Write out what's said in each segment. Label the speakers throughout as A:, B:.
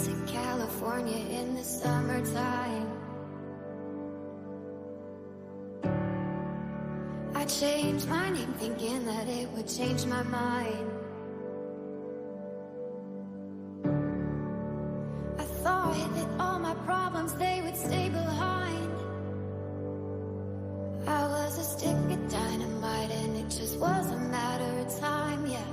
A: to California in the summertime. I changed my name thinking that it would change my mind. I thought that all my problems, they would stay behind. I was a stick of dynamite and it just was a matter of time, yeah.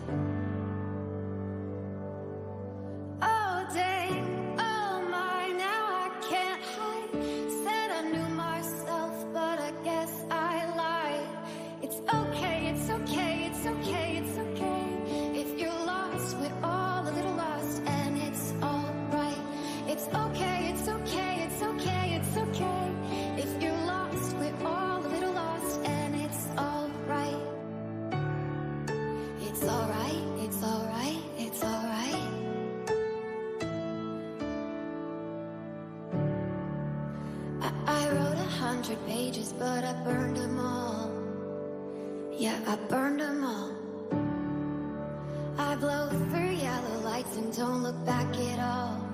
A: Oh dang, oh my, now I can't hide. Said I knew myself, but I guess I lied. It's okay, it's okay, it's okay, it's okay. If you're lost, we're all a little lost, and it's alright. It's okay, it's okay, it's okay, it's okay. If you're lost, we're all a little lost, and it's alright. It's alright, it's alright, it's alright. I wrote 100 pages, but I burned them all. Yeah, I burned them all. I blow through yellow lights and don't look back at all.